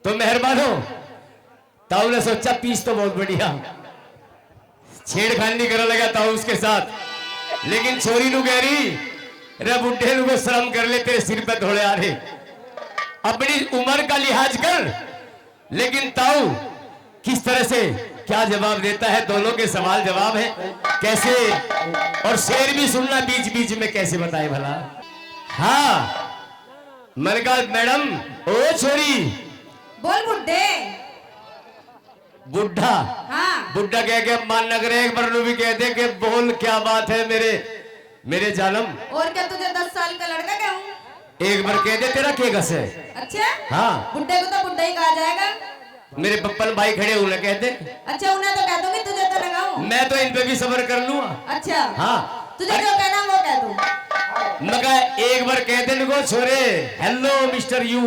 तो मेहरबान हो। ताऊ ने सोचा पीस तो बहुत बढ़िया, छेड़खानी करने लगा ताऊ उसके साथ। लेकिन छोरी नु कह रही रे बुढ़े नु शर्म कर ले, तेरे सिर पे धोले आ रहे, अपनी उम्र का लिहाज कर। लेकिन ताऊ किस तरह से क्या जवाब देता है, दोनों के सवाल जवाब है कैसे, और शेर भी सुनना बीच बीच में कैसे बताए भला। हाँ मैंने कहा मैडम ओ छोरी। बोल बुड्ढे। बुढ़ा? हाँ। बुढ़ा कह के मान नगर एक बार भी कह दे कि बोल क्या बात है मेरे जानम। और क्या तुझे 10 साल का लड़का कहूँ? एक बार कह दे तेरा क्या गस है। अच्छा हाँ, बुड्ढे को तो बुड्ढा ही कहा जाएगा। मेरे पप्पन भाई खड़े उन्हें कह दे। अच्छा उन्हें तो कह दूंगी, तुझे तो लगाऊं। मैं तो इन पे भी सब्र कर लूंगा। अच्छा हाँ, तुझे जो कहना वो कह दूं। मगर एक बार कह दे को छोरे hello mister you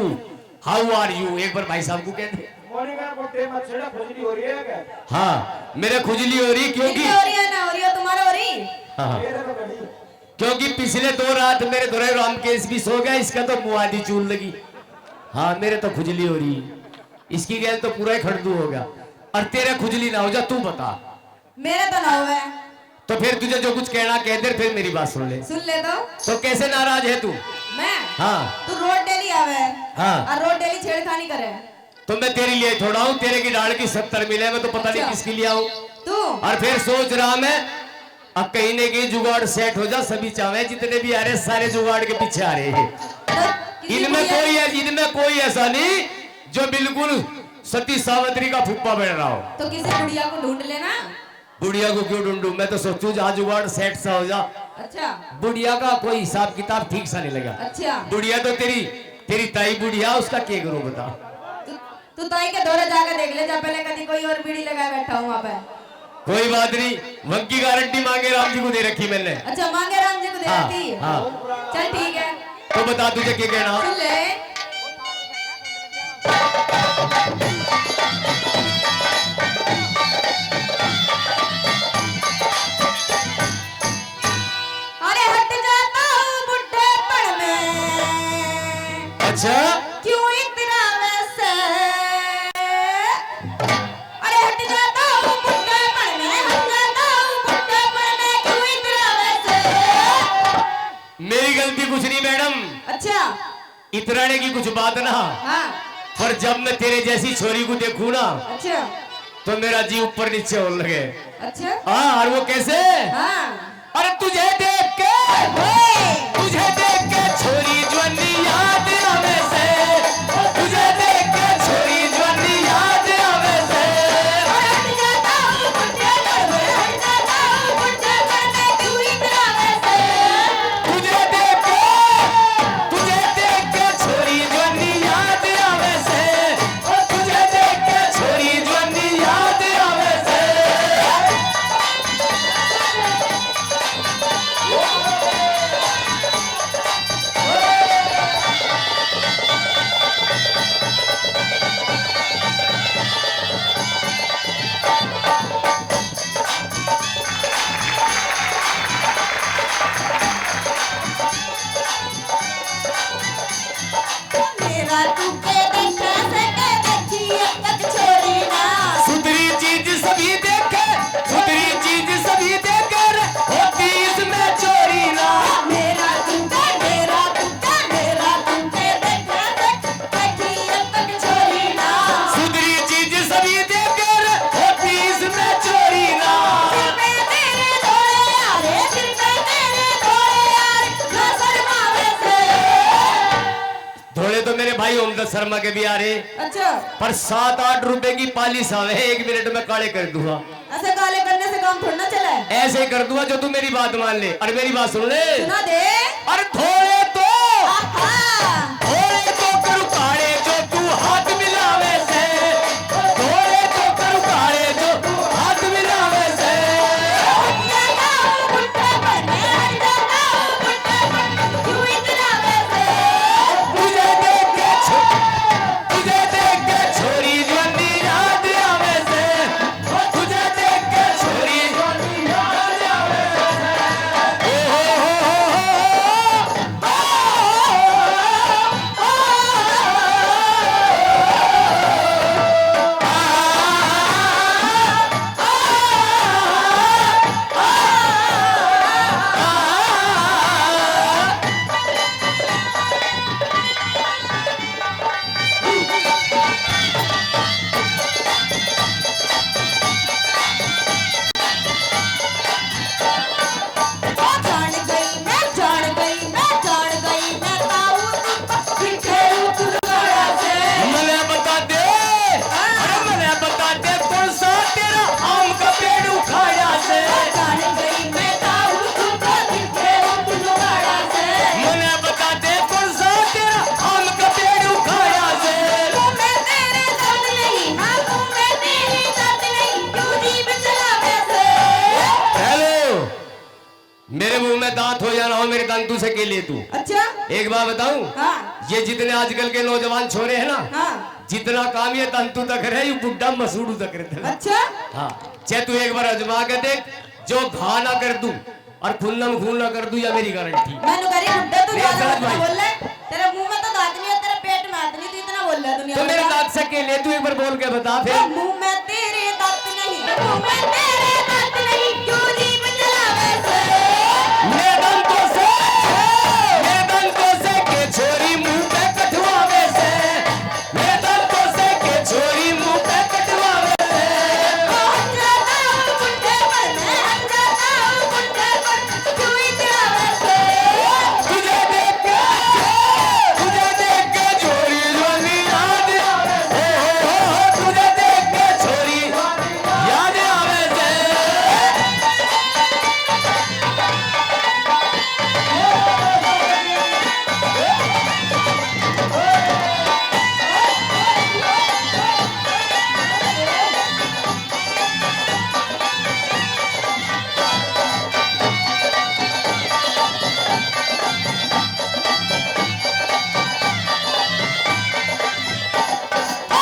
how are you, एक बार भाई साहब को कह दे। खुजली हो रही है क्या? हाँ मेरे खुजली हो रही क्योंकि हो रही है ना हो रही हो, तुम्हारा हो रही। हाँ क्योंकि पिछले 2 रात मेरे दोरे राम केस भी सो गया, इसका तो मुआदी चूल लगी। हाँ मेरे तो खुजली हो रही, इसकी गैल तो पूरा ही खड़दू होगा। और तेरे खुजली ना हो जा, तू बता। मेरे तो ना हुआ। तो फिर तुझे जो कुछ कहना कह दे, फिर मेरी बात सुन ले। सुन ले तो कैसे नाराज है तू? मैं? हाँ तू रोड डेली आवे। हाँ और रोड डेली छेड़खानी करे। तो मैं तेरे लिए थोड़ा हूँ, तेरे की डाल की 70 मिले, मैं तो पता नहीं किसके लिए आऊँ। तू और फिर सोच रहा मैं अब कहीं ने कहीं जुगाड़ सेट हो जा, सभी चाहे जितने भी आ रहे सारे जुगाड़ के पीछे आ रहे हैं। तो इनमें कोई ऐसा नहीं जो बिल्कुल सती सावित्री का फुप्पा बन रहा हो। तो किसी बुढ़िया को ढूंढ लेना। बुढ़िया को क्यों ढूंढूं, मैं तो सोचूं जहाँ जुगाड़ सेट सा हो जा। अच्छा बुढ़िया का कोई हिसाब किताब ठीक सा नहीं लगा। अच्छा बुढ़िया तो तेरी ताई बुढ़िया, उसका क्या करूं बता। तू ताई के दौरे जाकर देख ले, जा पहले कभी कोई और बीड़ी लगा बैठा हूँ वहाँ पे। कोई बात नहीं, वंकी गारंटी मांगे राम जी को दे रखी मैंने। अच्छा मांगे राम जी को दे हाँ, रखी। हाँ। चल ठीक है, तो बता तुझे क्या कहना। सुन ले। अरे हट जाता हूँ बुढ़ेपन में। अच्छा क्यों इतना वैसे? अरे हट जाता हूँ बुढ़ेपन में, हट जाता हूँ बुढ़ेपन में, क्यों इतना वैसे? मेरी गलती कुछ नहीं मैडम, अच्छा इतराने की कुछ बात ना। हाँ पर जब मैं तेरे जैसी छोरी को देखूं ना, अच्छा तो मेरा जी ऊपर नीचे होने लगे। अच्छा हाँ, और वो कैसे? हाँ अरे तुझे देख के छोरी जवानी याद आवे से, तुझे देख के छोरी जवानी याद आवे से। हट जाता हूँ बुढ़ेपन में, हट जाता हूँ बुढ़ेपन में, क्यों इतना वैसे? तुझे देख के छोरी जवानी याद आवे से, तुझे देख के छोरी जवानी याद आवे से। मेरा तू के देखा सके देखी अब तक छोड़ी ना। सुधरी चीज सभी देखे, सुधरी चीज सभी देखे रे, होती इसमें चोरी ना। मेरा तू के देखा सके देखी अब तक छोड़ी ना। सुधरी चीज सभी देखे रे, होती इसमें चोरी ना। सिर पे तेरे धोले यारे, सिर पे तेरे धोले यारे, ना शर्मावे से। थोड़े तो मेरे भाई ओमदत्त शर्मा के भी आ रहे, अच्छा पर 7-8 रुपए की पालिश आवे, 1 मिनट में काले कर दूंगा। ऐसे काले करने से काम थोड़ा ना चला है। ऐसे ही कर दूंगा जो तू मेरी बात मान ले। और मेरी बात सुन ले। सुना दे। अरे थोड़े आहा तो करू काले जो तू हाथ मिलावे से, थोड़े तो करू काले जो तू हाथ मिलावे से। हट जाता हूँ बुढ़ेपन में, हट जाता हूँ बुढ़ेपन में, क्यों इतना वैसे? तुझे देख के छोरी जवानी याद आवे से, तुझे देख के छोरी जवानी याद आवे से। ओ हो हो हो। बताओ मेरे तंतु से के लिए तू अच्छा एक बात बताऊं हाँ ये जितने आजकल के नौजवान छोरे हैं ना हाँ जितना काम ये तंतु तक रहे ये बुड्ढा मसूड़ू तक रहता है। अच्छा हाँ चाहे तू एक बार आजमा के देख जो घा ना कर दूं और खून ना कर दूं या मेरी गारंटी। मैंने करी बुड्ढा तू नहीं, ज्यादा समझ भाई। बोल रहा है तेरे मुंह में तो दांत नहीं है तेरे पेट में हाथ नहीं तू इतना बोल रहा है दुनिया तो मेरे में। दांत से के लिए तू एक बार बोल के बता फिर। मुंह में तेरे दांत नहीं मुंह में तेरे दांत नहीं क्यों जीभ चलावे से मेरे दंतों से के छोरी मुंह पे कटवावे से मेरे दंतों से के छोरी मुंह पे कटवावे से हट जाता हूँ बुड्ढे पर मैं हट जाता हूँ बुड्ढे पर क्यों इतरावे से तुझे देख के छोरी जवानी याद आवे हो तुझे देख के छोरी याद आवे से।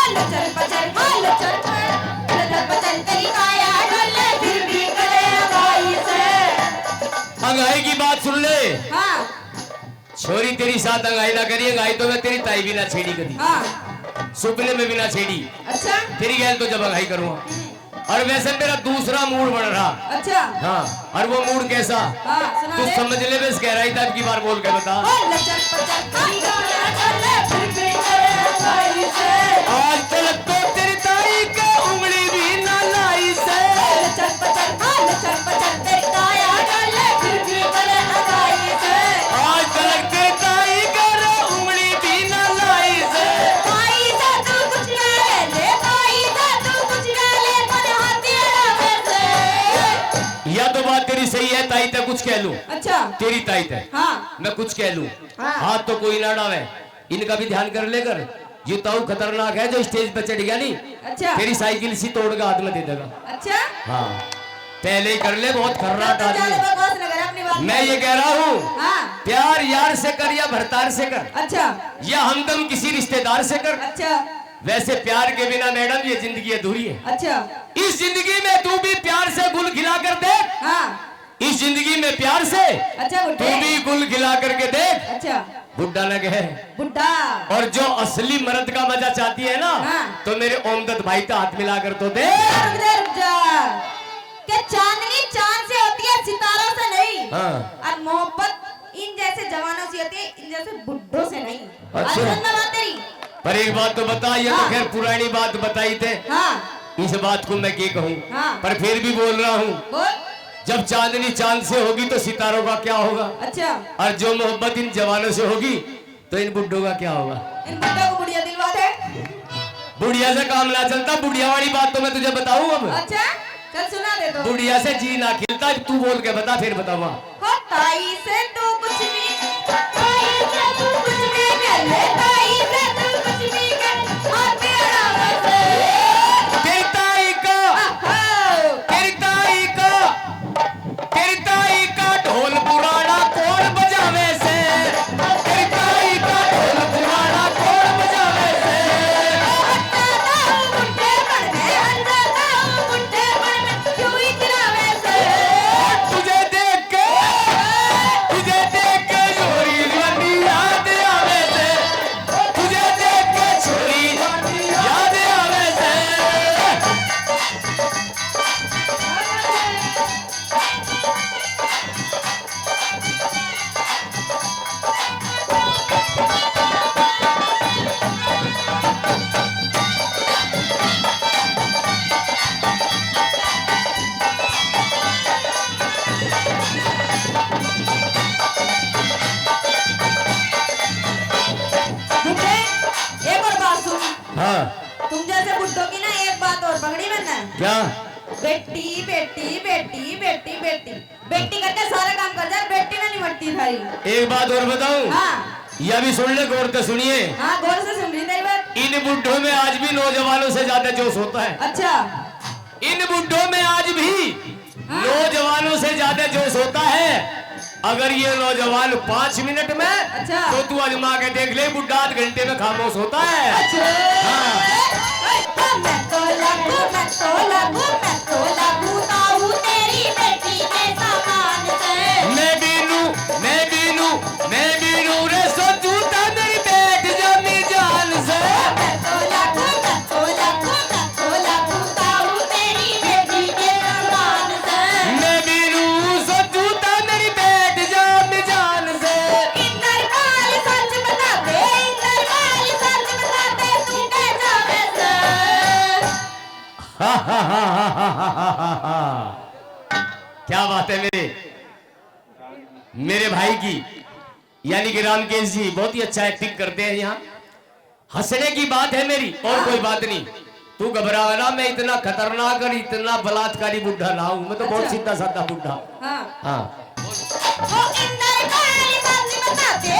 लचर तेरी काया ढले फिर भी करे अगाई से अंगाई की बात सुन ले हाँ छोरी तेरी साथ अंगाई ना करी अंगाई तो मैं तेरी ताई भी ना छेड़ी करी हाँ सुपने में भी ना छेड़ी अच्छा तेरी गैल तो जब अंगाई करूंगा। और वैसे मेरा दूसरा मूड बन रहा अच्छा हाँ और वो मूड कैसा हाँ सुना तू दे समझ ले बस गहराई तक की बार बोल के बता। लचर पचर तेरी काया ढले फिर भी करे अगाई से आज तक तो तेरी ताई के उंगली भी ना लाई से लचर पचर तेरी काया ढले फिर भी करे अगाई से आज तक तेरी ताई के उंगली भी ना लाई से ताई से तू कुछ ले ले ताई से तू कुछ ले ले पर हथियारा में से या तो बात तेरी सही है ताई तक कुछ कह लूं अच्छा तेरी ताई तक हाँ मैं कुछ कह लूं हाँ। हाथ तो कोई ना डावे इनका भी ध्यान कर लेकर ये ताऊ खतरनाक है जो स्टेज पे चढ़ गया नहीं अच्छा तेरी साइकिल सी तोड़ के हाथ में दे देगा। अच्छा हाँ पहले ही कर ले बहुत खर्राट तो आदमी ज्यादा है। बकवास न कर अपनी बात मैं ये कह रहा हूँ हाँ प्यार यार से कर या भरतार से कर अच्छा या हमदम किसी रिश्तेदार से कर। अच्छा वैसे प्यार के बिना मैडम ये जिंदगी अधूरी है। अच्छा इस जिंदगी में तू भी प्यार से गुल खिला कर देख हाँ इस जिंदगी में प्यार से अच्छा तू बुड्ढे भी गुल खिला करके देख अच्छा बुड्ढा लगे है। बुड्ढा और जो असली मर्द का मजा चाहती है ना हाँ। तो मेरे ओमदत भाई का हाथ मिला कर तो दे। रुक जा कि चांदनी चांद से होती है सितारों से नहीं हाँ। और मोहब्बत इन जैसे जवानों से होती है इन जैसे बुड्ढों से नहीं अच्छा। आज समझ में बात तेरी पर एक बात तो बता ये तो हाँ। खैर पुरानी बात बताई थे हाँ इस बात को मैं क्या कहूँ हाँ। पर फिर भी बोल रहा हूँ बोल जब चांदनी चांद से होगी तो सितारों का क्या होगा अच्छा और जो मोहब्बत इन जवानों से होगी तो इन बुड्ढों का क्या होगा। इन बुड्ढों को बुढ़िया दिलवाते है बुढ़िया से काम ना चलता बुढ़िया वाली बात तो मैं तुझे बताऊं अब अच्छा चल सुना दे तो बुढ़िया से जी ना खिलता तू बोल के बता फिर बताऊंगा। हो ताई से तू कुछ भी ताई से तू कुछ भी कर ले ताई से तू कुछ भी कर हथियारा में से तेरी ताई का आहो तेरी ताई का ढोल पुराना कौन बजावे से तेरी ताई का ढोल पुराना कौन बजावे से हट जाता हूँ बुड्ढे पर मैं हट जाता हूँ बुड्ढे पर मैं क्यों इतरावे से तुझे देख के छोरी जवानी याद आवे से तुझे देख के छोरी याद आवे से। बुड्ढे एक और बात सुन हाँ तुम जैसे बुड्ढों की ना एक बात और पकड़ी मैंने क्या बेटी बेटी बेटी बेटी बेटी बेटी करके सारा काम कर जाए बेटी ना निमटती भाई एक बात और बताऊं हाँ यह भी सुन ले गौर से सुनिए हाँ गौर से सुन रही तेरी बात इन बुड्ढों में आज भी नौजवानों से ज्यादा जोश होता है। अच्छा इन बुड्ढों में आज भी हाँ। नौजवानों से ज्यादा जोश होता है अगर ये नौजवान 5 मिनट में अच्छा। तो तू आजमा के देख ले, बुढ़ा 8 घंटे में खामोश होता है। मैं तो लगू ताऊ तेरी बेटी के सामान से। मैं बीनू रे सोचूता मेरी बेट जमी जान से। मैं तो लगू ताऊ तेरी बेटी के सामान से। मैं बीनू सोचूता मेरी बेट जमी जान से। इंद्रकाल सच बता दे तू के जावे से। क्या बात है मेरे भाई की, यानी कि रामकेश जी बहुत ही अच्छा एक्टिंग करते हैं यहाँ। हंसने की बात है मेरी, और कोई बात नहीं। तू घबराना, मैं इतना खतरनाक और इतना बलात्कारी बुढ़ा ना हूं, मैं तो बहुत सीधा साधा बुढ़ा। हाँ हाँ ओ इंद्रकाल सच बता दे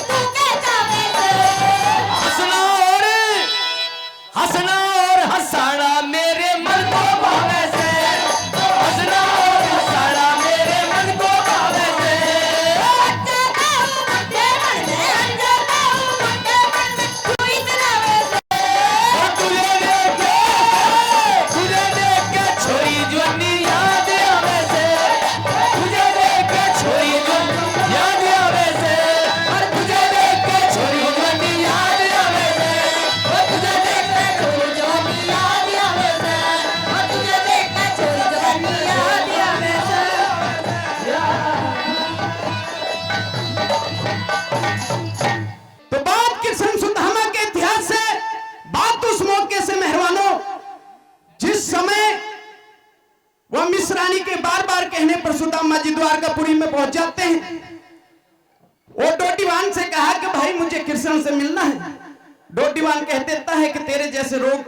तू के जावे से। हंसना और हंसाना मेरे मन को भावे से। हंसना और हंसाना मेरे मन को भावे से। और तुझे देख के छोरी जवानी याद आवे से। तुझे देख के छोरी जवानी याद आवे से। और तुझे देख के छोरी जवानी याद आवे से। और तुझे देख के छोरी जवानी याद आवे से। और तुझे देख के छोरी जवानी याद आवे से। तो बात कृष्ण सुदामा के इतिहास से, बात उस मौके से मेहरबानों जिस समय वह मिश्रानी के बार बार कहने पर सुदामा जी द्वारकापुरी में पहुंच जाते हैं। वो डोटीवान से कहा कि भाई मुझे कृष्ण से मिलना है। डोटीवान कह देता है कि तेरे जैसे लोग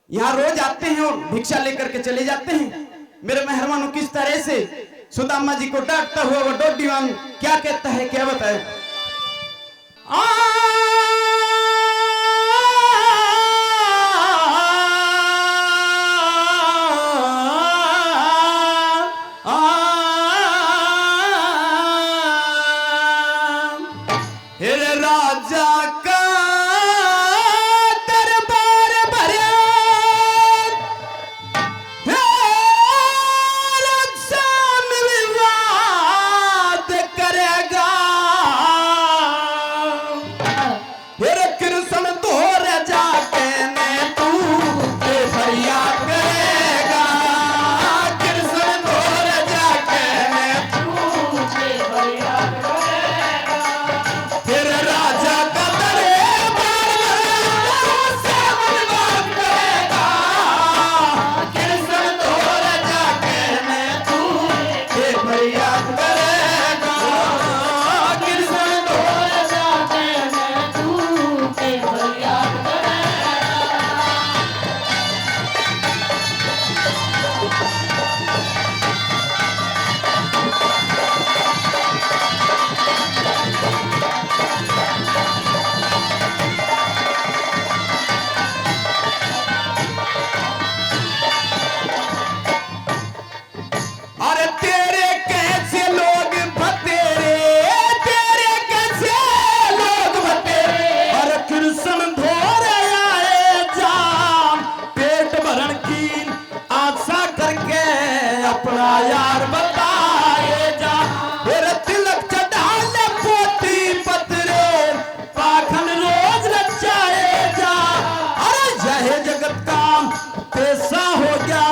यहाँ रोज आते हैं और भिक्षा लेकर के चले जाते हैं। मेरे मेहरबानों किस तरह से सुदामा जी को डांटता हुआ वो डोटीवान क्या कहता है, क्या बताए। राजा का दरबार भरा, साम विवाद करेगा। फिर कृष्ण तोर जाके ने तू के फरियाद करेगा। कृष्ण तोर जाके ने तू के फरियाद करेगा। फिर राजा का दरबार साम विवाद करेगा। कृष्ण तोर जाके ने तू के फरियाद करेगा। कृष्ण तोर जाके ने तू के फरियाद करेगा। अरे तेरे कैसे लोग भतेरे, तेरे कैसे लोग भतेरे। अरे कृष्ण धोरे आए जाम, पेट भरण की आशा करके अपना यार बताए जा। फिर तिलक चढ़ाने पोती पतरे, पाखन रोज रचाए जा। अरे यह जगत काम पैसा हो गया,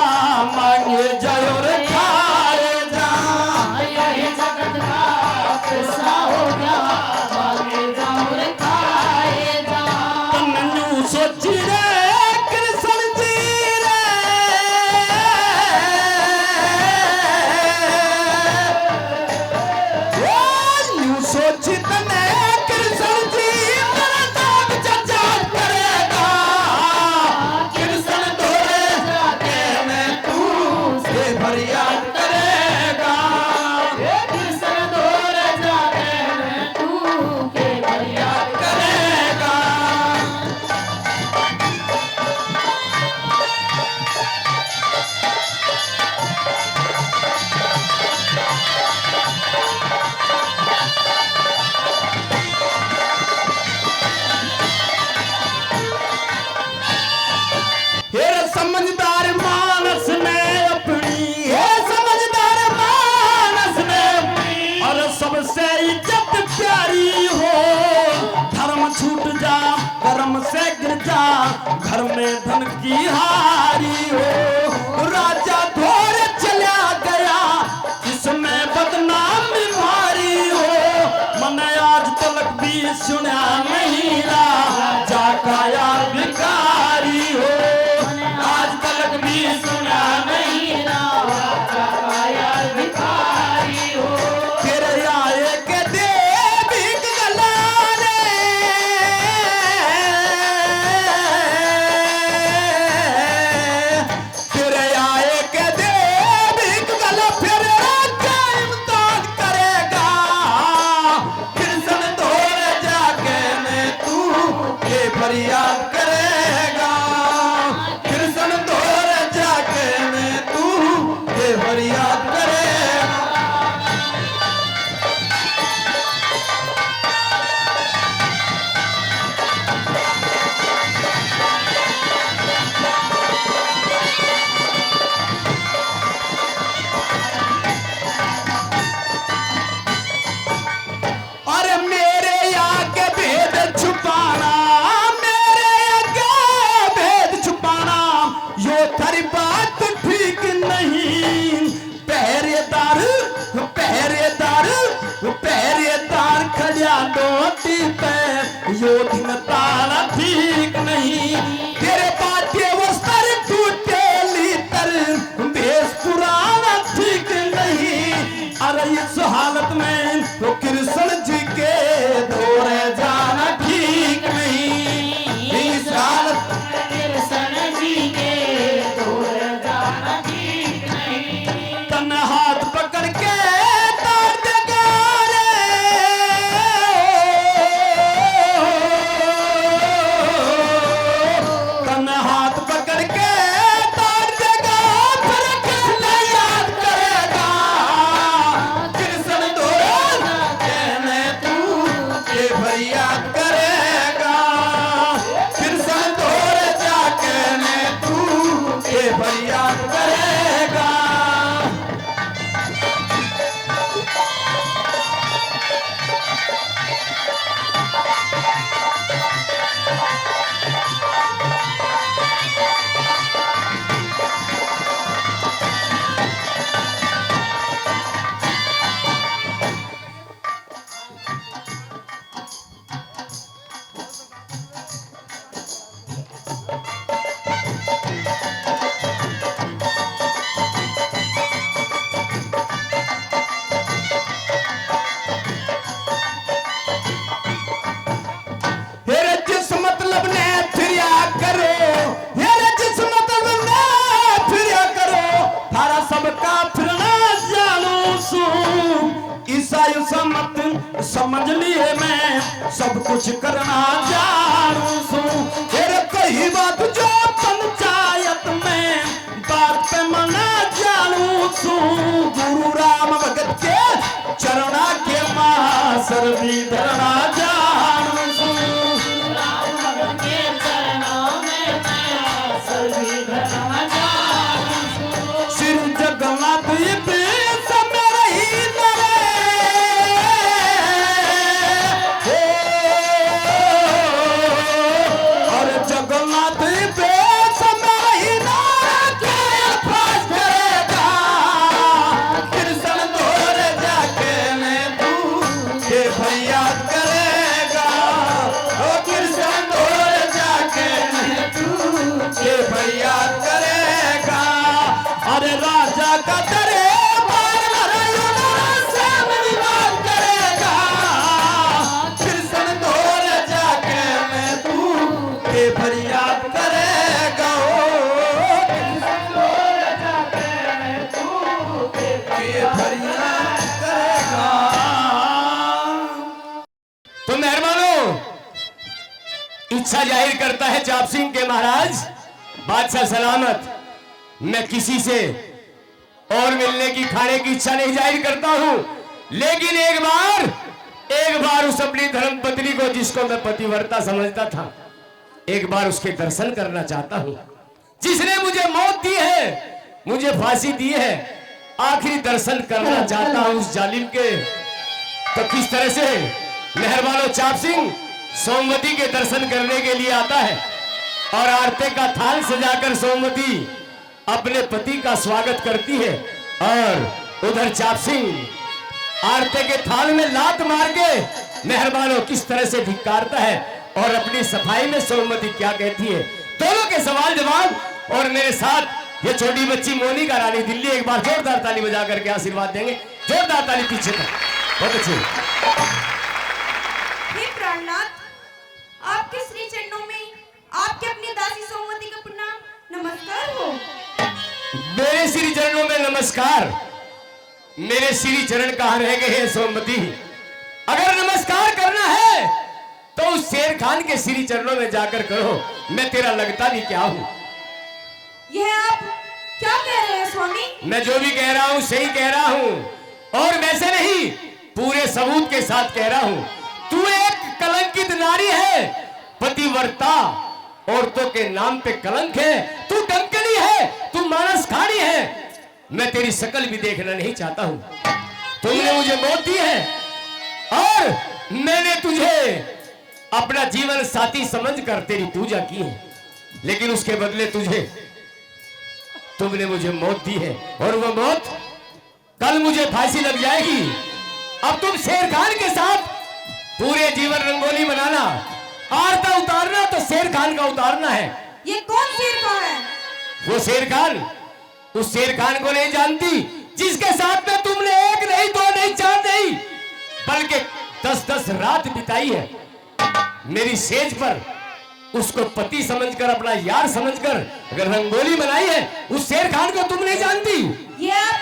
मांगे जाओ रे खाए जा। यह जगत का पैसा हो गया, मांगे जाओ रे खाए जा। तन्नू सोची रे कृष्ण जी रे, यूं सोची तने कृष्ण जी मेरा नाम चर्चा करेगा। कृष्ण तोरे जाके मैं तू से फरियाद करेगा। कृष्ण तोरे जाके मैं तू के फरियाद करेगा। में धन की हारी हो। राजा धोर चला गया इसमें बदनामी भारी हो। मैंने आज तक भी सुना नहीं राजा का यार भिखारी हो। आज तक भी सुना नहीं राजा का यार भिखारी हो। फिर आए के देवी गलारे फिर आए के देवी गला फिर इमदाद करेगा। कृष्ण धोर जाके मैं तू ये फरियाद करेगा। कृष्ण धोर जाके मैं तू ये फरियाद करेगा। अरे मेरे आगे भेद छुपाना, मेरे आगे भेद छुपाना यो थारी बात ठीक नहीं। पहरेदार पहरेदार पहरेदार खड़ा डोटी पे यो दिन तारा ठीक नहीं। तेरे बाटे वस्त्र टूटे लीतर भेष पुराना ठीक नहीं। अरे इस हालत में तो कृष्ण जी के दौरे जाना ठीक नहीं। इस हालत कृष्ण जी के दौरे जाना ठीक नहीं। तन हाथ पकड़ के तार देगा रे। तन हाथ पकड़ के तार देगा फिर कृष्ण याद करेगा। कृष्ण धोर कहने तू ये फरियाद करेगा। कृष्ण धोर जाके मैं तू ये फरियाद करेगा। हेरे जिस मतलब ने फिरिया करो, हेरे जिस मतलब ने फिरिया करो, थारा सबका फिरना जानू सू। ईसाई समत समझ लिए मैं सब कुछ करना जानू सू। हेरे कही बात जो पंचायत में बात पे मना जानू सू। गुरु राम भगत के चरणा के मासर भी धरना जानू सू। सिर जगन्नाथ पेश मेरा ही नरे। और जगन्नाथ पेश मेरा ही नरे के पास करेगा। कृष्ण धोर जाके मैं तू ये फरियाद करेगा। ओ कृष्ण धोर जाके मैं तू ये फरियाद करेगा। अरे राजा का तेरे कृष्ण धोर जाके मैं तू ये फरियाद करेगा। कृष्ण धोर जाके मैं तू ये फरियाद करेगा। तो मेहरबानों, इच्छा जाहिर करता है चाप सिंह के महाराज बादशाह सलामत। मैं किसी से और मिलने की खाने की इच्छा नहीं जाहिर करता हूं, लेकिन एक बार उस अपनी धर्म पत्नी को जिसको मैं पतिव्रता समझता था, एक बार उसके दर्शन करना चाहता हूं। जिसने मुझे मौत दी है, मुझे फांसी दी है, आखिरी दर्शन करना चाहता हूं उस जालिम के। तो किस तरह से मेहरबानो चाप सिंह सोमवती के दर्शन करने के लिए आता है। और आरती का थाल सजाकर सोमवती अपने पति का स्वागत करती है। और उधर चाप सिंह आरती के थाल में लात मार के मेहरबानों किस तरह से धिक्कारता है और अपनी सफाई में सोमवती क्या कहती है, दोनों के सवाल जवाब। और मेरे साथ ये छोटी बच्ची मोनिका रानी दिल्ली एक बार जोरदार ताली बजा करके आशीर्वाद देंगे। जोरदार ताली पीछे तक, बहुत अच्छी। हे प्राणनाथ, आपके श्री चरणों में आपके अपनी दासी सोमवती का प्रणाम नमस्कार हो। मेरे श्री चरणों में नमस्कार। मेरे श्री चरण कहां रह गए हैं सोमवती? अगर नमस्कार करना है तो उस शेर खान के श्री चरणों में जाकर करो। मैं तेरा लगता भी क्या हूं? यह आप क्या कह रहे हैं स्वामी? मैं जो भी कह रहा हूं सही कह रहा हूं और वैसे नहीं, पूरे सबूत के साथ कह रहा हूं। तू एक कलंकित नारी है, पतिव्रता, औरतों के नाम पे कलंक है। तू डंकनी है, तू मानस खानी है। मैं तेरी शकल भी देखना नहीं चाहता हूं। तुमने मुझे मौत दी है और मैंने तुझे अपना जीवन साथी समझकर तेरी पूजा की है, लेकिन उसके बदले तुमने मुझे मौत दी है और वह मौत कल मुझे फांसी लग जाएगी। अब तुम शेर खान के साथ पूरे जीवन रंगोली बनाना, आरता उतारना तो शेर खान का उतारना है। ये कौन शेर खान है? वो शेर खान, उस शेर खान को नहीं जानती जिसके साथ में तुमने एक नहीं, दो नहीं, चार नहीं, बल्कि 10-10 रात बिताई है मेरी सेज पर। उसको पति समझकर, अपना यार समझकर अगर रंगोली बनाई है, उस शेर खान को तुम नहीं जानती। ये आप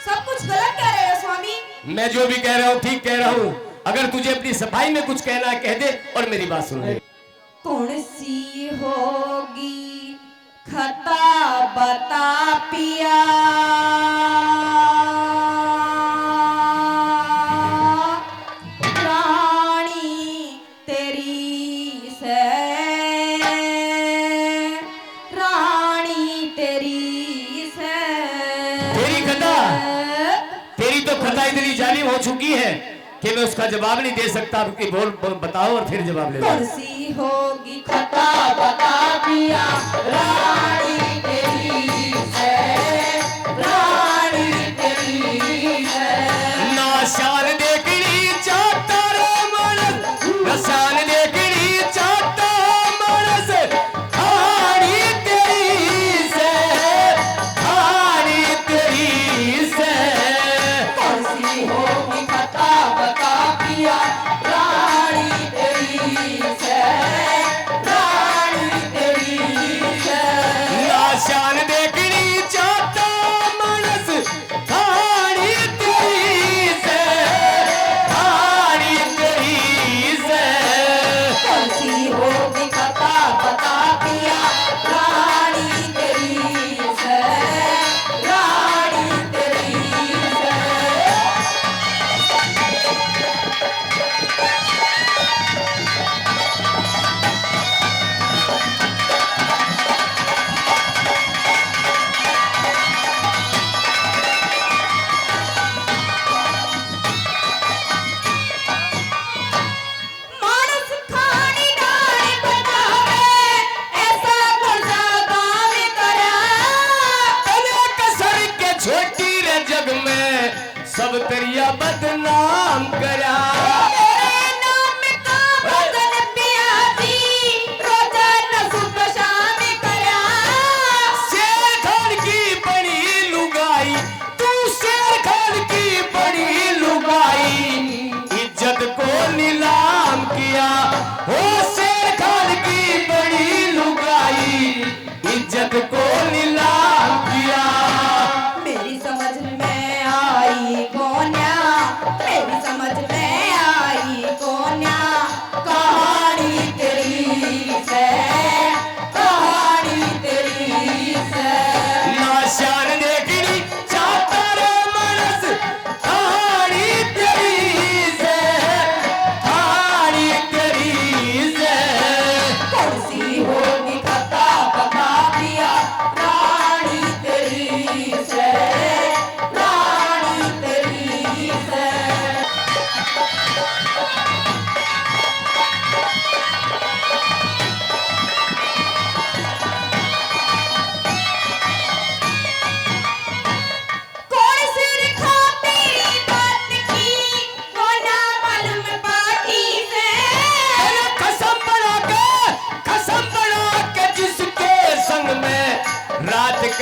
सब कुछ गलत कह रहे हो स्वामी। मैं जो भी कह रहा हूँ ठीक कह रहा हूँ। अगर तुझे अपनी सफाई में कुछ कहना है कह दे और मेरी बात सुन ले। कौन सी होगी खता बता पिया, रानी तेरी से, रानी तेरी से। तेरी खता, तेरी तो खता इतनी जालिम हो चुकी है कि मैं उसका जवाब नहीं दे सकता। रुकी, बोल बताओ और फिर जवाब ले लो। कौन सी होगी खता बता पिया, रानी तेरी है, रानी तेरी है। नाशान देखनी चाहता रे मानस, नाशान देखनी चाहता मानस, हारी तेरी से, हारी तेरी से। कौन सी होगी खता बता पिया, रानी तेरी है, रानी तेरी है। नाशान देखनी चाहता मानस, हारी तेरी से, हारी तेरी से। कौन सी होगी खता बता पिया, रानी तेरी है, रानी तेरी है। मानस खानी डाली बनावे, ऐसा गुर्जा गाँव करा। तने कसर के छोटी रे जग में सब तेरिया बदनाम करा। तेरे नाम का भजन पियासी, रोजाना सुबह शाम करा। शेर खान की बड़ी लुगाई, तू शेर खान की बड़ी लुगाई, इज्जत को नीलाम किया। हो शेर खान की बड़ी लुगाई, इज्जत को नीलाम किया। मेरी समझ में आई गोन्या, मेरी समझ में आई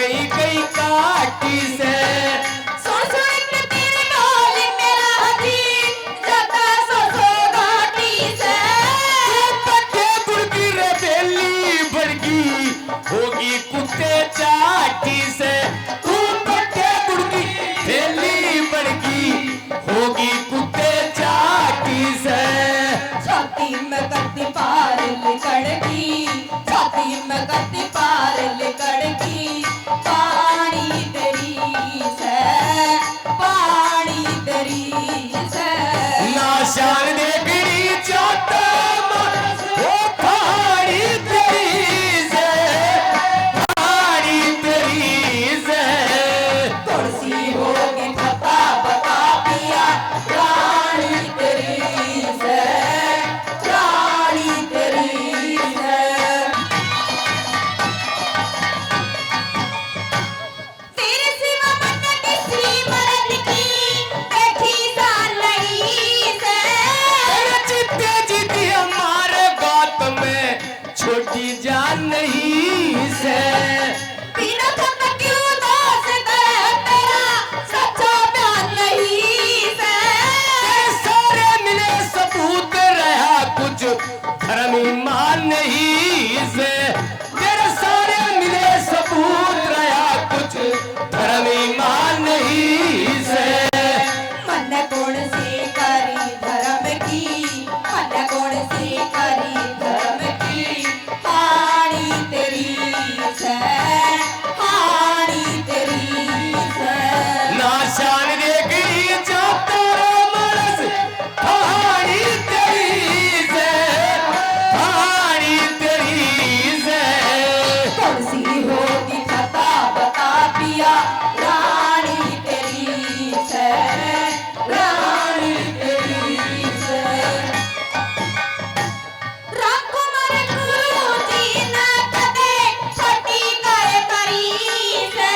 कई कई काटी से सुन सुन के तेरे बोल मेरा हजी जाता सो घाटी से पट्टे गुड़की रे बेली बड़की होगी कुत्ते चाटी से तू पट्टे गुड़की बेली बड़की होगी कुत्ते चाटी से छाती में करती पार लिकड़की छाती में करती पार लिकड़की पानी तेरी से पानी तेरी से नाशान देखनी चाहता वो पानी तेरी से पानी तेरी से तुलसी होगी खता बता पिया रानी तेरी से रानी तेरी से तेरे सिवा मन किसी मर्द की बैठी जान नहीं से जीते जीते हमारे बात में छोटी जान नहीं से बिना थक क्यों दोस्त करे तेरा सच्चा प्यार नहीं से सारे मिले सबूत रहा कुछ धर्म ईमान नहीं से तेरे सारे मिले सबूत रहा कुछ धर्म ईमान नहीं से मन कौन सी करी धर्म की मन कौन सी करी धर्म की हानी तेरी से हानी तेरी से नाशान देखनी चाहता रे मनस कहानी तेरी से कहानी तेरी से कौन सी होगी खता बता पिया रानी तेरी से रानी तेरी से रामकुमार गुरु जी न कदे छोटी करे करी से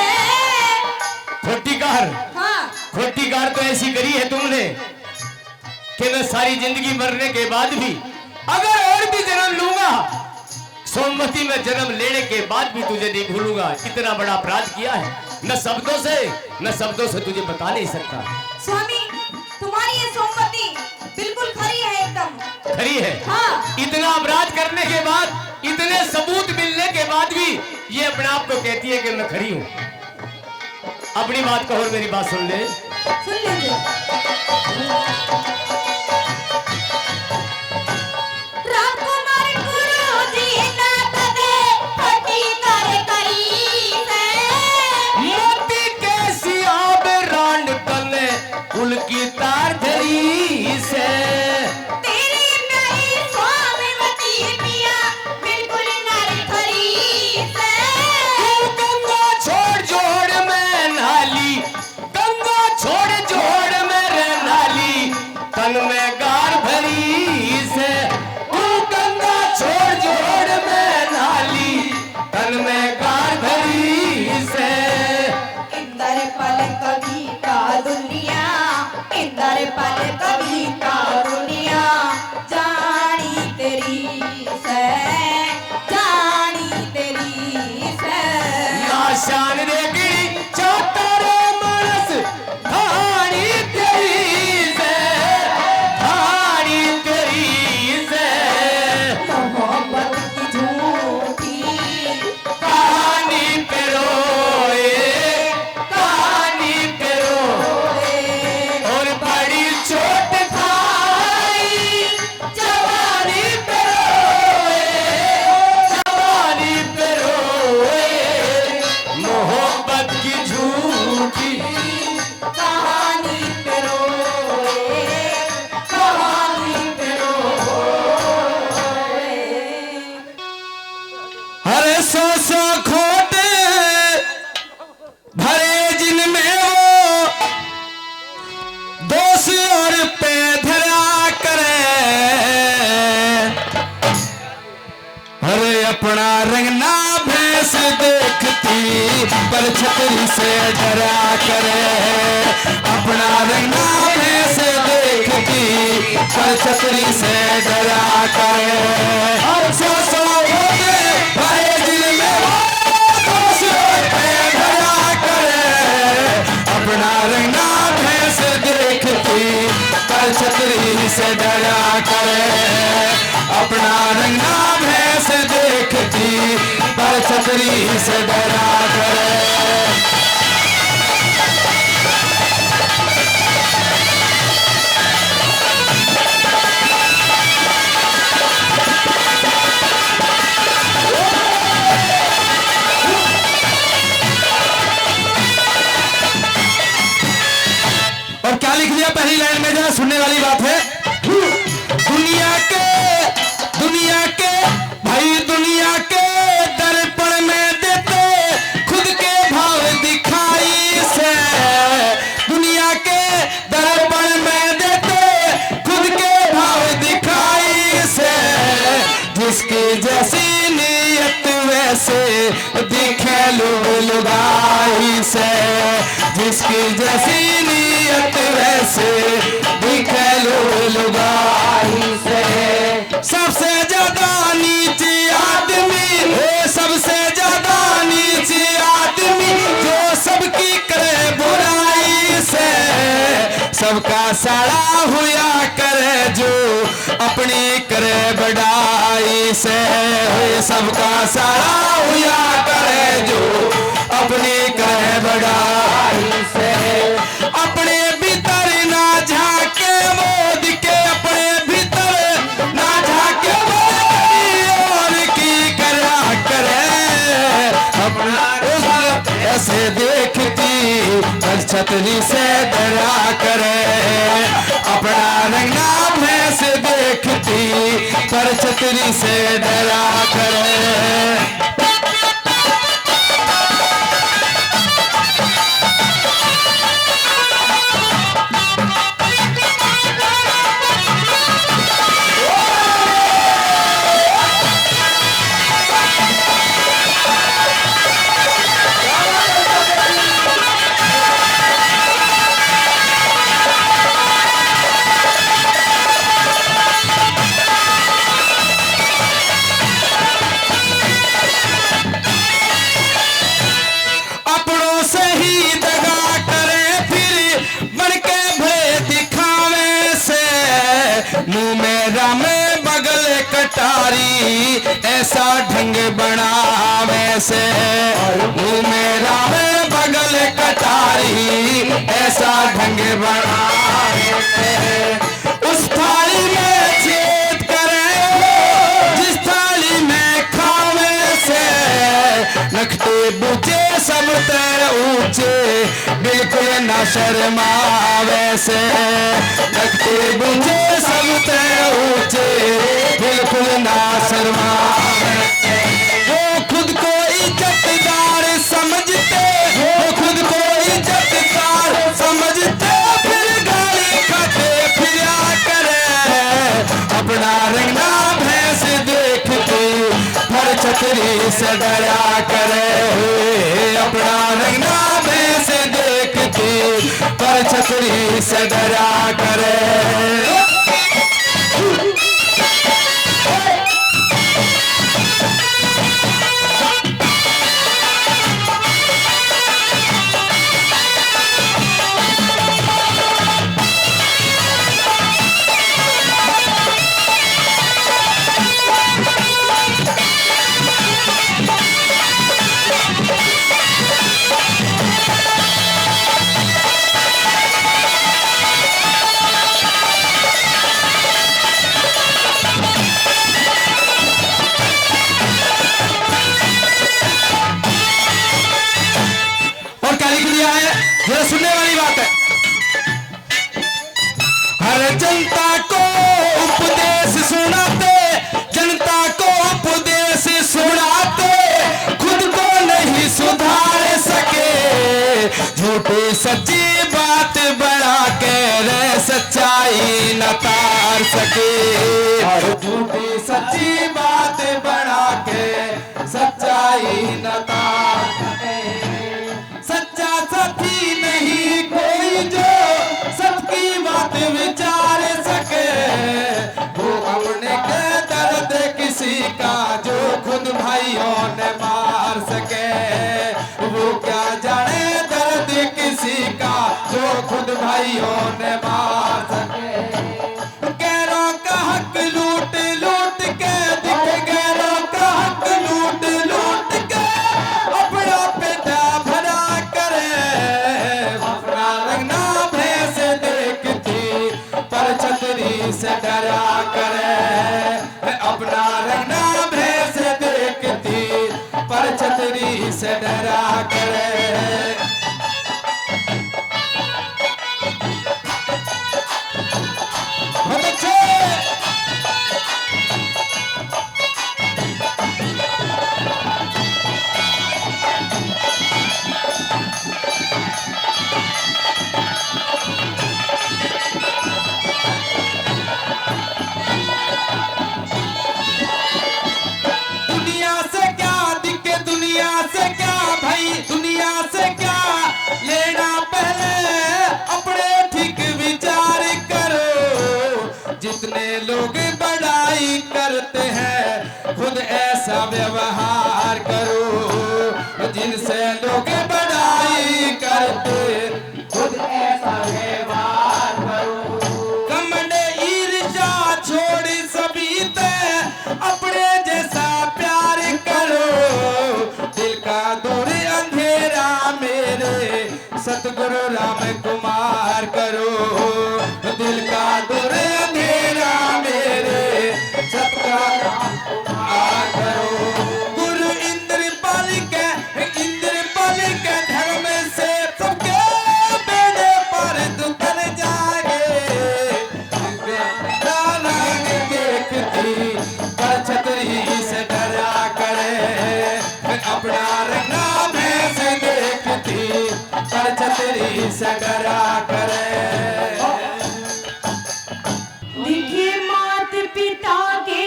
खोटी कार हाँ खोटी कार तो ऐसी करी है तुमने कि मैं सारी जिंदगी मरने के बाद भी अगर और भी जन्म लूंगा सोमवती में जन्म लेने के बाद भी तुझे नहीं भूलूंगा। इतना बड़ा अपराध किया है न शब्दों से तुझे बता नहीं सकता। स्वामी तुम्हारी ये सोमवती बिल्कुल खरी है एकदम खरी है हाँ इतना अपराध करने के बाद इतने सबूत मिलने के बाद भी ये अपने आप को कहती है कि मैं खरी हूं। अपनी बात को और मेरी बात सुन ले। सुन लीजिए रामकुमार गुरु जी न कदे छोटी करे करी से मोती के सियाब रांड तने कुल की तार धरी से तेरी प्यारी स्वामीवती पिया बिल्कुल नारी खरी से गंगा छोड़ जोड़ में नाली गंगा छोड़ जोड़ में रे नाली तन में गार भरी से तू गंगा छोड़ जोड़ में नाली तन में गार भरी से इंदर पल कभी का दुनिया इंदर पल कभी का दुनिया जानी तेरी से जानी तेरी से नाशान देखी चाहता रे मनस कहानी तेरी से कहानी तेरी से मोहब्बत की झूठी कहानी पे रोए कहानी पे रोए और बड़ी चोट खाई जवानी पे रोए जवानी पे रोए मोहब्बत की झूठी कहानी पे रोए कहानी पे रोए हर सौ खोटे भरे जिनमें वो दोष और पे धरा करे अरे अपना रंगना भैंस देखती पर छतरी से डरा करे अपना रंगना भैंस देखती पर छतरी से डरा करे हर सौ भरे दिल में वो दोष और पे छतरी से डरा करे। और क्या लिख दिया पहली लाइन में, जरा सुनने वाली बात है। दुनिया के भाई दुनिया के दर्पण में देते खुद के भाव दिखाई से। दुनिया के दर्पण में देते खुद के भाव दिखाई से। जिसकी जैसी नीयत वैसे दिखे लुगाई से। जिसकी जैसी नीयत वैसे दिखे लुगाई से। सबसे ज्यादा नीचे आदमी है, सबसे ज्यादा नीचे आदमी जो सबकी करे बुराई से। सबका सड़ा हुआ करे जो अपनी करे बड़ाई से। सबका सड़ा हुआ करे जो अपनी करे बड़ाई से। अपने भीतर ना झाके वो दिखे, अपने भीतर ना झाके वो और की करा करे। अपना ऐसे देखती पर छतरी से डरा करे। अपना रंगना भैंस देखती पर छतरी से डरा करे। मुंह में रामे बगल कटारी ऐसा ढंग बनावे से। मुंह में रामे बगल कटारी ऐसा ढंग बनावे से। उस थाली में छेद करे जिस थाली में खावे से। नखते बूझे सब तेरे ऊंचे बिल्कुल न शर्मावे से। नखते बूझे सब तेरे ऊंचे बिल्कुल ना शर्मावे। वो खुद को इज्जतदार समझते, वो खुद को इज्जतदार समझते फिर गाली खाते फिरा करे। अपना रंगना भैंस देखते पर छतरी से डरा करे। अपना रंगना भैंस देखते पर छतरी से डरा करे। ये सुनने वाली बात है। हर जनता को उपदेश सुनाते, जनता को उपदेश सुनाते, खुद को नहीं सुधार सके। झूठी सच्ची बात बढ़ा के रे सच्चाई न तार सके। और झूठी सच्ची बात बढ़ा के सच्चाई न तार सके। सच्चा साथी नहीं कोई जो सबकी बात विचार सके। वो अपने के दर्द किसी का जो खुद भाइयों ने मार सके। वो क्या जाने दर्द किसी का जो खुद भाइयों ने मार सके। गैरों का हक लूट लूट के दिख, गैरों का हक लूट लूट के पर छतरी से डरा करे। बहुत अच्छे। दुनिया से क्या दिखे, दुनिया से क्या भाई, दुनिया से क्या लेना, पहले अपने ठीक विचार करो। जितने लोग बड़ाई करते हैं खुद ऐसा व्यवहार करो। जिनसे लोग बड़ाई करते खुद ऐसा व्यवहार करो। कमंड ईर्ष्या छोड़ सभी ते अपने जैसा प्यार करो। दिल का दूर अंधेरा मेरे सतगुरु राम कुमार करो। दिल का दूर अंधेरा मेरे सतगुरु राम कुमार करो। गुरु इंद्रपाल के धर्म से सबके बेड़े पर दुखन जागे। देखती पर छतरी से डरा करे। अपना रंगा भैंस देखती पर छतरी से डरा करे। दिखे मात पिता के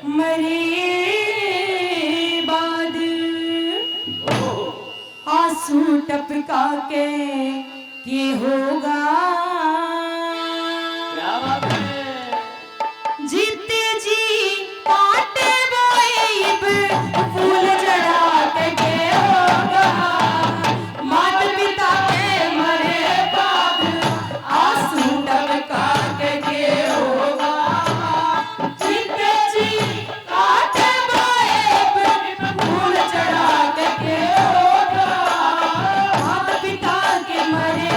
मरे बाद आंसू टपका के होगा। जीते जी काटे बोइब फूल चढ़ा के होगा। मात पिता के मरे बाद आंसू टपका के होगा। जीते जी काटे बोइब फूल चढ़ा के होगा। मात पिता के मरे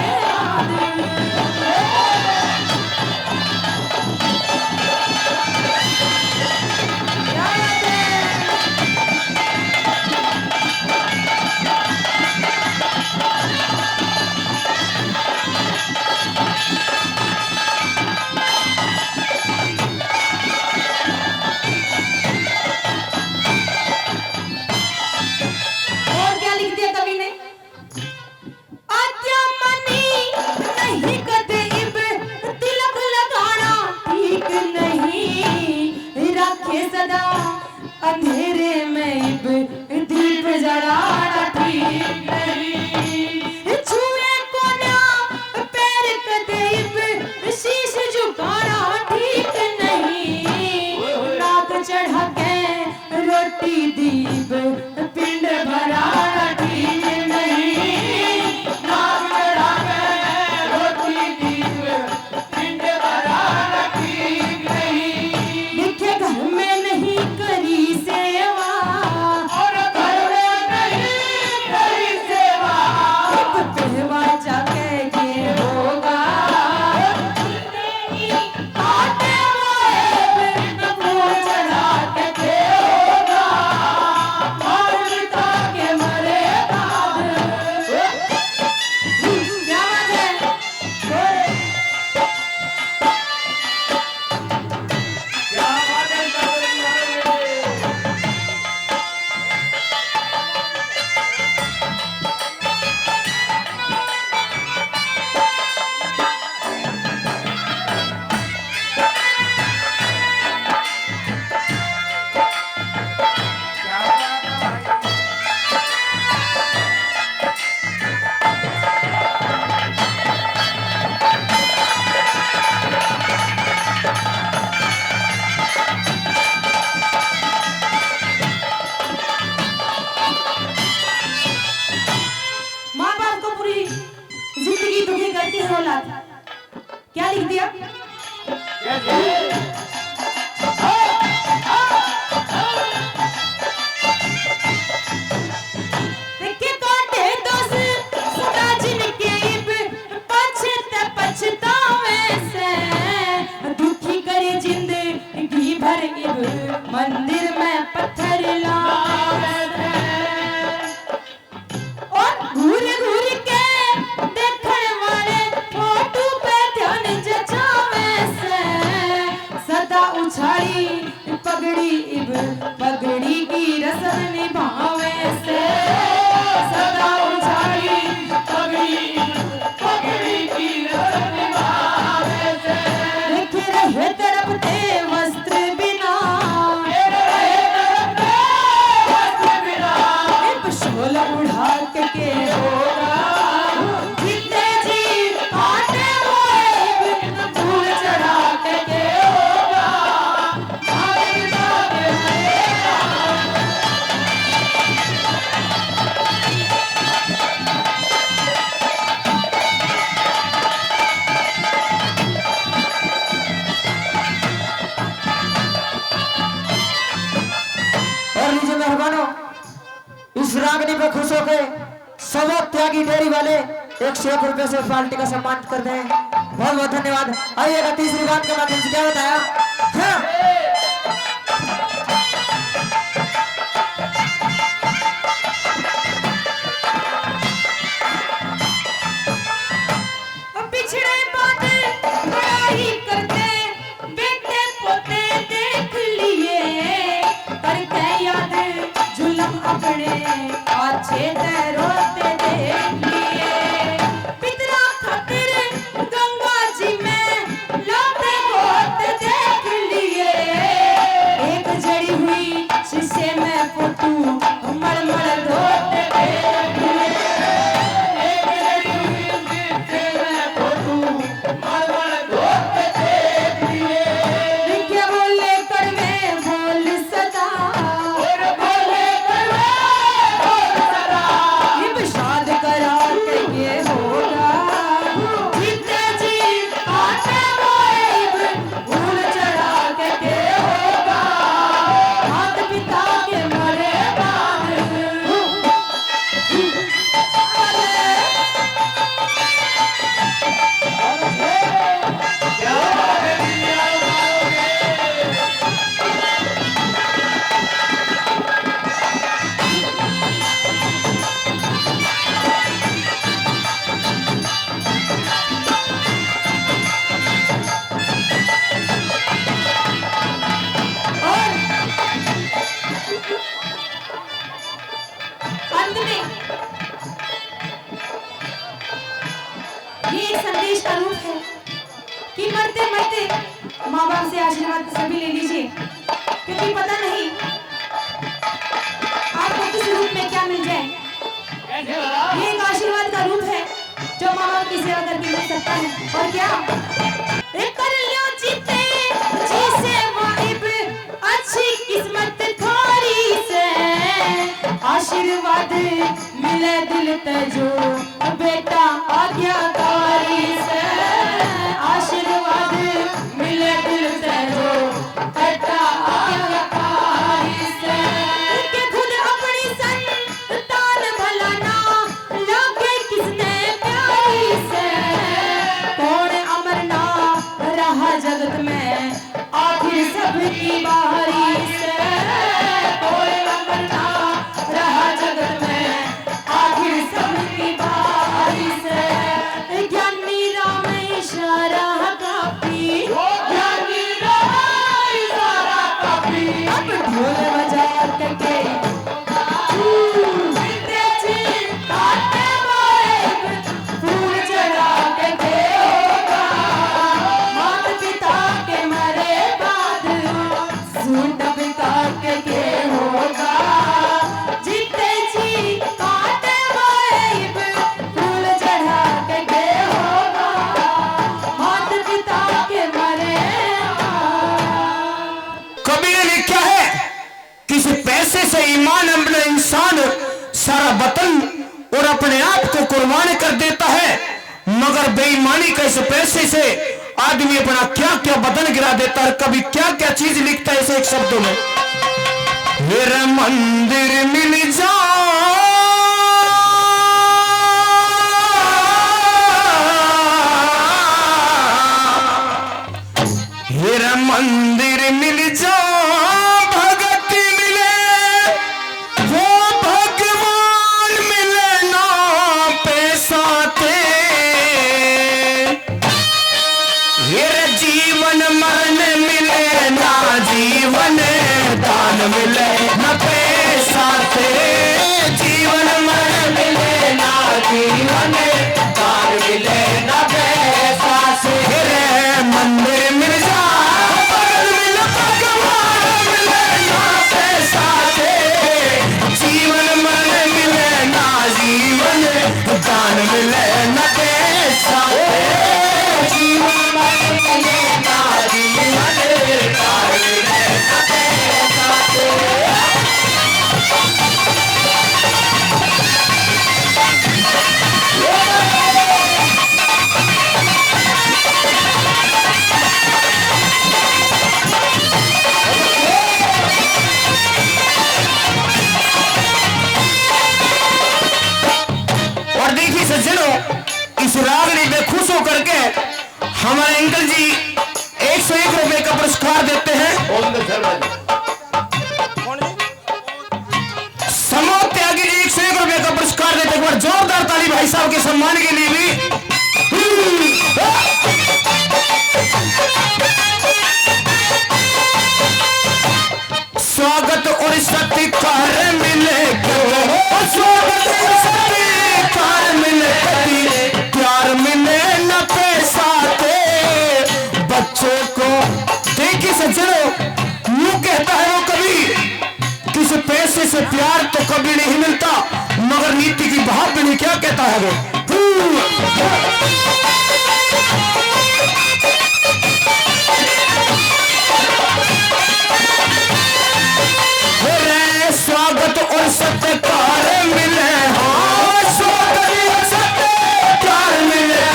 और क्या लिख दिया कवि ने? आद्या मनी नहीं कदे इब तिलक लगाना ठीक नहीं। रखे सदा अंधेरे में इब दीप जलाना ठीक नहीं। छुए को ना पैर कदे इब शीश झुकाना ठीक नहीं। नाक चढ़ा के रोटी दीप पिंड भराना ठीक नहीं। नाक चढ़ा के रोटी दीप पिंड भराना ठीक नहीं। देखे घर में नहीं करी सेवा और घर में नहीं करी सेवा। पहवा जाके ये होगा। आटे हुए फूल चढ़ा के होगा। मात पिता के मरे बाद क्या बात है? क्या बात है? माँ बाप को पूरी जिंदगी दुखी करती है औलाद। क्या लिख दिया? देखे काटे दोस सदा जिनके इब पछतावे से। दुखी करे जिंदगी भर इब मंदिर में पत्थर इस रागनी पे खुश होके सवा त्यागी डेयरी वाले 101 रुपए से पार्टी का सम्मान करते हैं। बहुत बहुत धन्यवाद। आइएगा तीसरी बात के माध्यम से क्या बताया हाँ। पिछड़े बातें बड़ा ही करते बेटे पोते देख लिए करके याद जुल्म अपने अच्छे रोते देख लिए पितरा खातिर गंगा जी में लोटे गोते देख लिए एक जड़ी हुई शीशे में फोटो मड़मड़ धोते देख लिए एक जड़ी हुई शीशे में फोटो मड़मड़ धोते देख लिए क्या बोले कड़वे बोल सदा और बोले कड़वे बोल सदा ये शाद करा के ये होगा जीते जी आटे मोए भूल चढ़ा के होगा हाथ पिता के मरे बाद क्या बात है दुनिया उठाओगे। और अंत में ये एक संदेश का रूप है कि मरते मरते माँ बाप से आशीर्वाद सभी ले लीजिए क्योंकि पता नहीं आपको किस रूप में क्या मिल जाए। कैसे बता? ये एक आशीर्वाद का रूप है जो माँ बाप की सेवा करके मिल सकता है। और क्या एक कर लियो जीते जी से वाइब अच्छी किस्मत थोड़ी से आशीर्वाद मिले दिल तजो बेटा आज्ञाकारी से आशीर्वाद मिले दिल तजो बेटा आज्ञाकारी से कि खुद अपनी संतान भला ना लागे किसने प्यारी से कौन अमर ना रहा जगत में आखिर सबकी बारी से कौन अमर ना रहा जगत में आखिर सबकी बारी से ज्ञानी राम इशारा काफी ज्ञानी राम इशारा काफी अब ढोल बजा के फूल चढ़ा के होगा माता पिता के मरे बाद सूट बिका के होगा जीते जी काटे वाइब फूल चढ़ा के होगा माता पिता के मरे कबीर ने लिखा है किसी पैसे से ईमान अपना इंसान सारा वतन और अपने आप को कुर्बान कर देता है मगर बेईमानी के इस पैसे से आदमी अपना क्या क्या बदन गिरा देता है। कभी क्या क्या चीज लिखता है इसे एक शब्दों में मेरा मंदिर मिल जा मेरा मंदिर मिल जा भगत मिले वो भगवान मिले ना पैसा ते मेरा जीवन मरण मिले ना जीवन दान मिले ना पैसा ते जीवन मरण मिले ना जीवन दान मिले ना पैसा से रे मंदिर मिल जा भगत मिले भगवान मिले ना पैसा से जीवन मरण मिले ना जीवन दान मिले ना पैसा से जीवन मरण मिले ना जीवन दान मिले ना पैसा से भाई साहब के सम्मान के लिए भी स्वागत और सत्कार मिले स्वागत और सत्कार मिले प्यार मिले न पैसा थे बच्चों को देखिए सज्जनों यूं कहता है वो कभी किसी पैसे से प्यार तो कभी नहीं मिलता मगर नीति की भाव क्या कहता है वो स्वागत और सत्कार मिले हाँ स्वागत और सत्कार मिले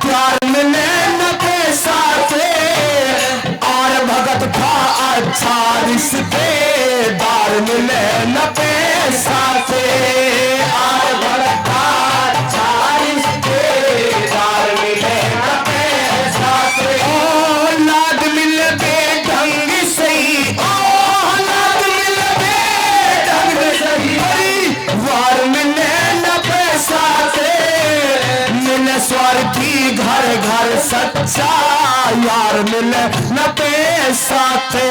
प्यार मिले न पैसा थे और भगत था अच्छा रिश्तेदार मिले न पैसा थे और भगत था अच्छा रिश्तेदार मिले न पैसा थे औलाद मिले बेढंग सही औलाद मिले बेढंग सही वार मिले न पैसा थे मिले स्वार्थी घर घर सच्चा यार मिले न पैसा थे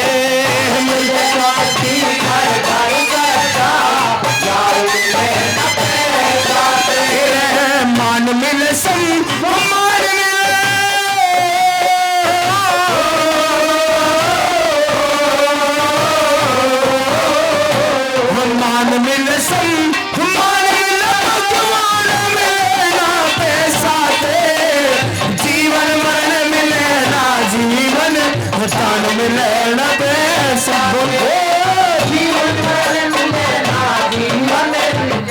मिले स्वार्थी घर घर सच्चा यार मिले न पैसा थे मान मिले सम्मान मान मिले सम्मान मिले भगवान मिले ना पैसा थे जीवन मरण मिले ना जीवन दान मिले ना पैसा जीवन मरण मिले ना जीवन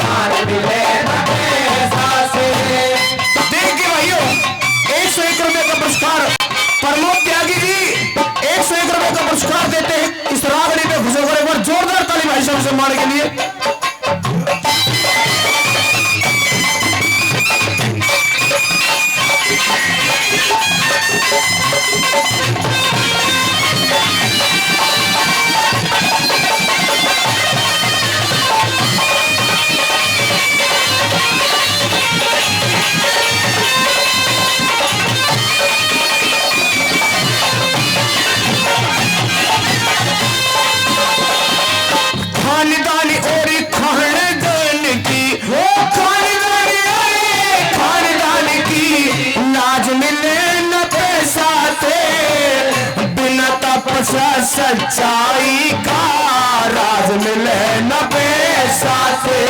दान मिले ना पैसा से देखिए भाइयों 101 रुपए का पुरस्कार प्रमोद त्यागी जी 101 रुपए का पुरस्कार देते हैं इस रागनी पे घुसे एक बार जोरदार ताली भाई साहब सम्मान के लिए खानदानी और खानदान की वो खानदान की लाज मिले न पैसा थे बिना तपस्या सच्चाई का राज मिले न पैसा थे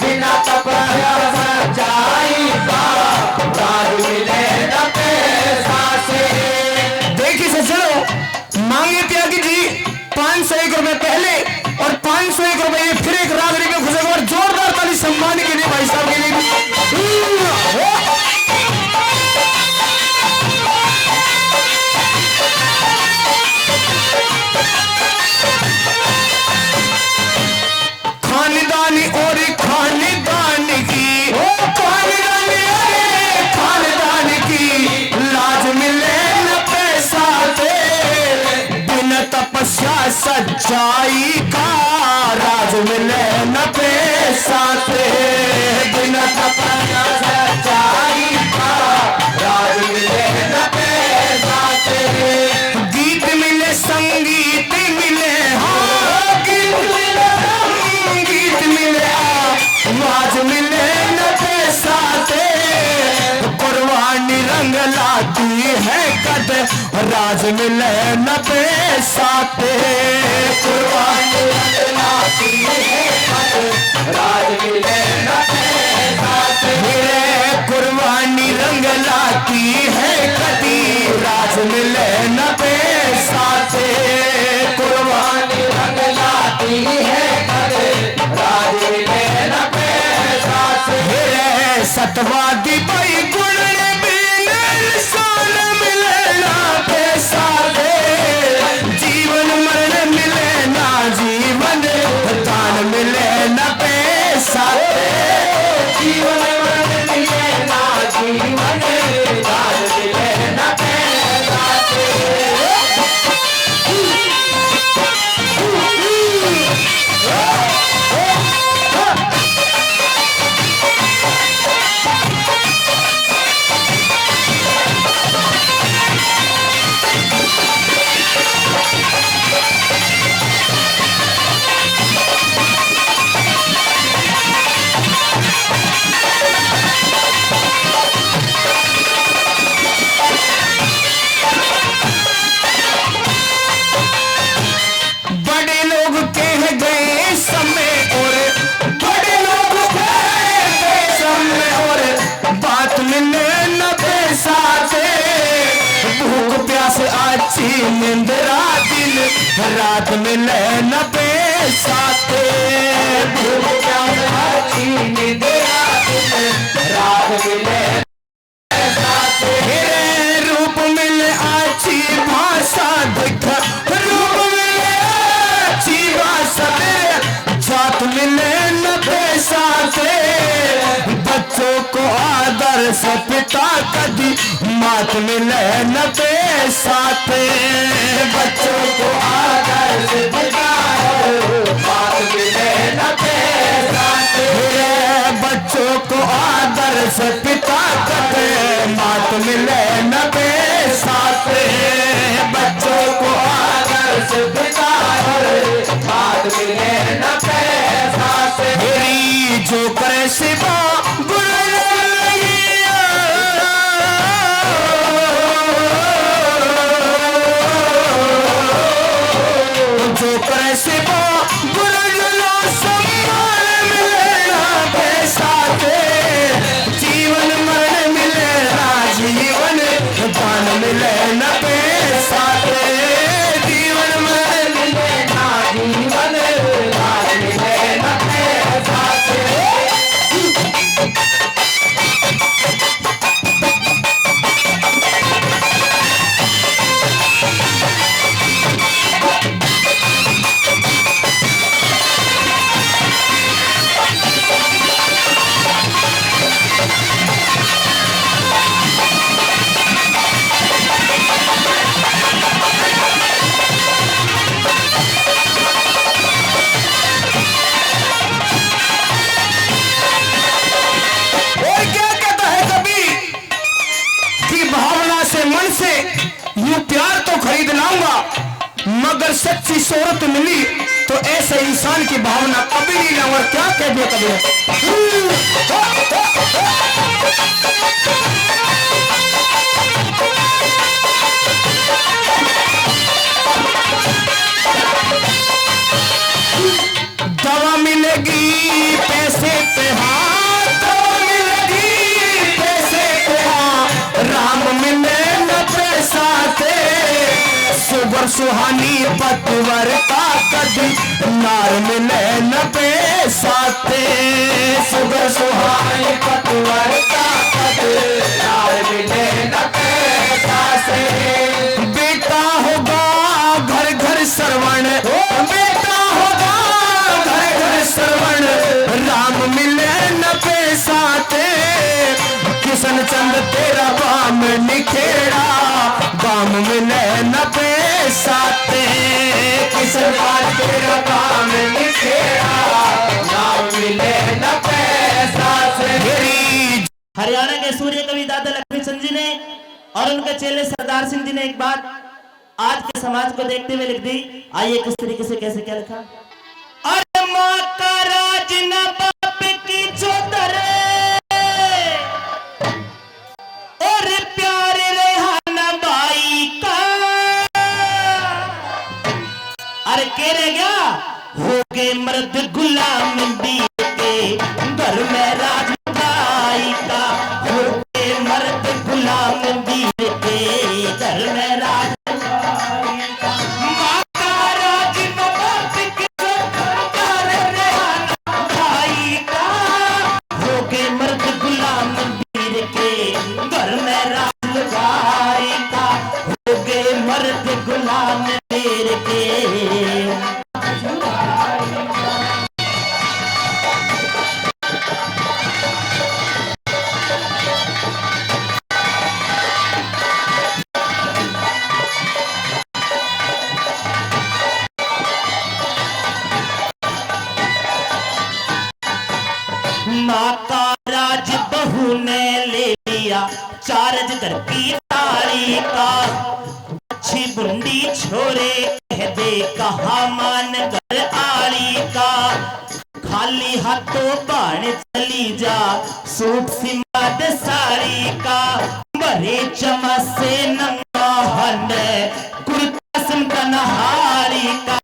बिना तपस्या सच्चाई का राज मिले न पैसा से देखिए सज्जनों मांगे त्यागी जी 501 रुपए पहले और 501 रुपए ये फिर एक रागनी में घुसे और जोरदार ताली सम्मान के लिए भाई साहब के लिए खानदानी और खानदान की खानदान की लाज मिले न पैसा थे बिना तपस्या सच्चाई का राज मिले न पैसा थे बिना तपस्या सच्चाई का राज मिले न पैसा थे गीत मिले संगीत मिले हाँ गीत मिले संगीत मिले आवाज मिले न पैसा थे कुर्बानी रंग लाती है कद राज मिले न पैसा थे कुर्बानी रंग लाती है कद राज मिले न पैसा थे कुर्बानी रंग लाती है कदी राज मिले न पैसा थे कुर्बानी रंग लाती है कद राज मिले न पैसा थे सतवादी भाई गुण शान मिले ना पैसा दे जीवन मरण मिले ना जीवन दान मिले ना पैसा दे जीवन मरण मिले ना जीवन दान मिले ना पैसा दे मिले न साथे भूल जान अच्छी नींद रात मिले साथे रूप मिले अच्छी भाषा दिख रूप मिले अच्छी भाषा जात मिले न साथे बच्चों को आदर से पिता कदी मात मिले न साथे बच्चों को आदर से पिता मात मिले न साथे बच्चों को आदर से पिता कदे मात मिले न साथे बच्चों को आदर से पिता मात मिले न साथे जो करे सिवा जो करे सिवा गुरु सम्मान मिलेगा साथे जीवन मरण मिलेगा जीवन दान मिले न साथे जीवन मरण मिलेगा जीवन दान मिले न साथे प्यार तो खरीद लाऊंगा मगर सच्ची शोहरत मिली तो ऐसे इंसान की भावना कभी नहीं लाऊंगा क्या कह दिया कभी दवा मिलेगी पैसे पे हाथ दवा मिलेगी पैसे पे हाथ राम मिले न साथे सुबर सुहानी पतवर का कदी नार मिले न साथे सुबर सुहानी पतवर का कदी नार मिले न साथे बेटा होगा घर घर श्रवण बेटा होगा घर घर श्रवण राम मिले न साथे किशन चंद तेरा बाम निखेड़ा बाम मिले न साथे किशन चंद तेरा बाम निखेड़ा बाम मिले न साथे। हरियाणा के सूर्य कवि दादा लक्ष्मी चंद जी ने और उनके चेले सरदार सिंह जी ने एक बात आज के समाज को देखते हुए लिख दी। आइए किस तरीके से कैसे क्या लिखा। अरे माँ का राज न बाप की चौधर और प्यार रेहाना बाई का अरे कह रहे क्या हो गए मर्द गुलाम बीत के घर में राज बाई का हो गए मर्द गुलाम बीत के घर में राज गुलाम तेरे के माँ का राज बहू ने ले लिया चार्ज कर की तारी का अच्छी बुंडी छोरे कह दे कहा मान कर आली का खाली हाथों बाण चली जा सूट सिमाद साड़ी का बड़े चमा से नंगा हंड कुर्ता सिमटन हारी का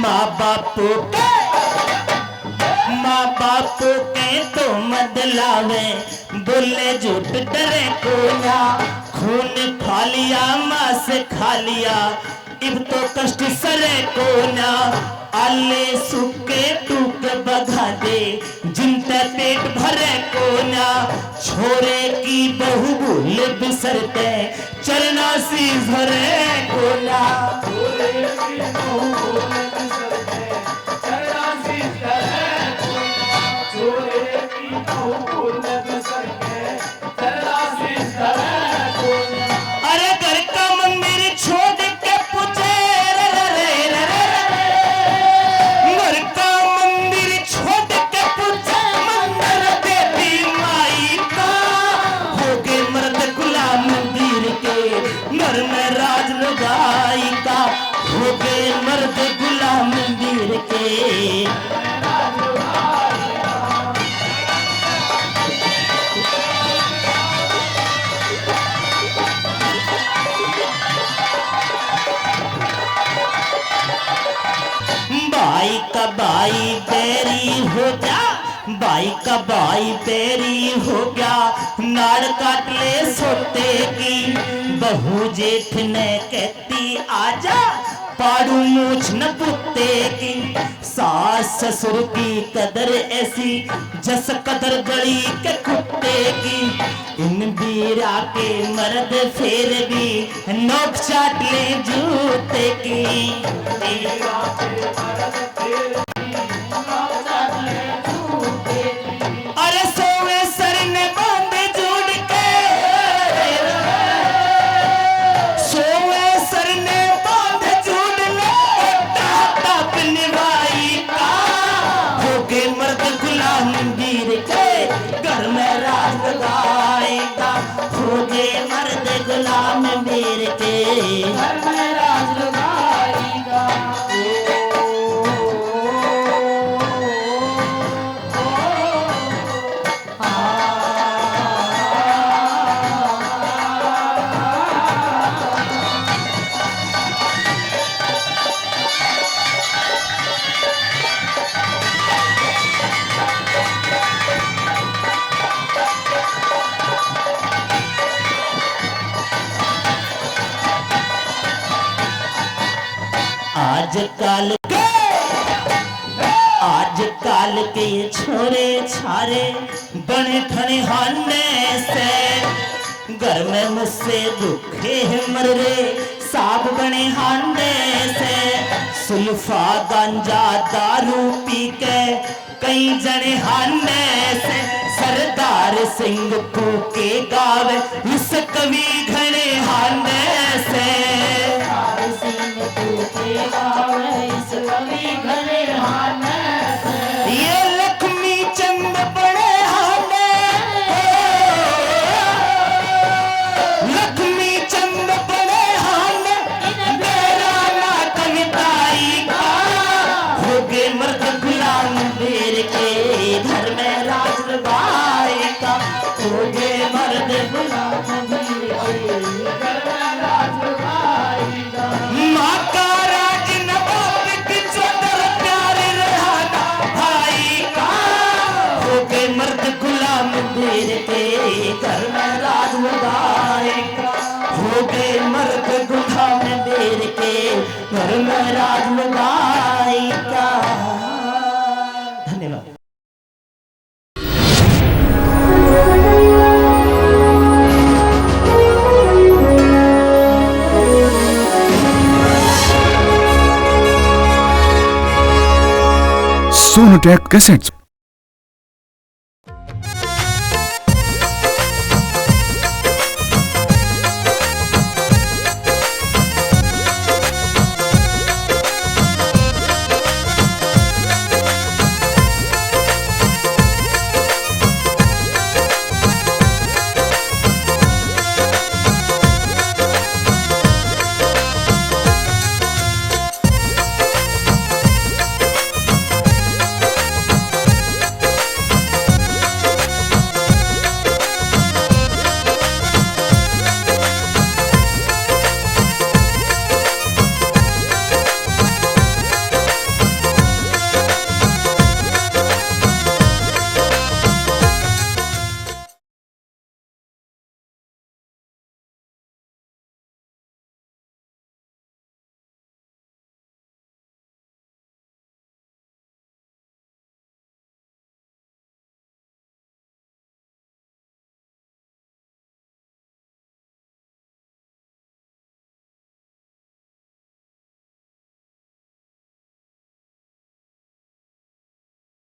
माँ बापू के तो मत लावे, बोले झूठ डरे को ना, खून खा लिया माँ से खा लिया, इब तो कष्ट सरे को ना, आले सूखे टूक बगा दे, जिनते पेट भरे को ना, छोरे की बहू भूल बिसरते, चरना सी भरे को ना। अरे घर का मंदिर छोड़ के पूछे, घर का मंदिर छोड़ के पूछे, मंदिर देवी माई का, हो गए मर्द गुलाम मंदिर के, घर में राज लगाई का, हो गए मर्द गुलाम मंदिर के। बाई का बाई बैरी हो गया, बाई का बाई बैरी हो गया, नाड़ काट ले सोते की, बहू जेठ ने कहती आजा, पाड़ू मूछ न पुत्ते की, सास ससुर की कदर ऐसी, जस कदर गली के कुत्ते की, इन बीरा के मर्द फिर भी नोक चाट ले जूते की। अरे सोवे सर ने बांधे जोड़ के, सोवे सर ने बांधे जोड़ ले, ताप निभाई का, हो गए मर्द गुलाम मंदिर के, घर में राज लगाएगा, हो गए मर्द गुलाम मंदिर के, घर में राज लगाएगा। आजकल के ये छोरे छारे बने ठने हाने से, घर में मुझसे दुखे मर रे, साब बने हाने से, सुल्फा गांजा दारू पी के कई जने हाने से, सरदार सिंह फूके गावे इस कवि घने हाने से, ये लक्ष्मी चंद बड़े हाने, लक्ष्मी चंद बड़े हाने, मेरा ना कविताई का, हो गए मर्द गुलाम मंदिर के, घर में राज लगाएगा, हो गए मर्द गुलाम मंदिर के, घर में राज लगाएगा। माँ का राज नवाब की चौधर प्यारे रहना भाई का, हो गए मर्द गुलाम मंदिर के, घर में राज लगाएगा, हो गए मर्द गुलाम मंदिर के, घर में राज लगाएगा। धन्यवाद। Sonotech cassettes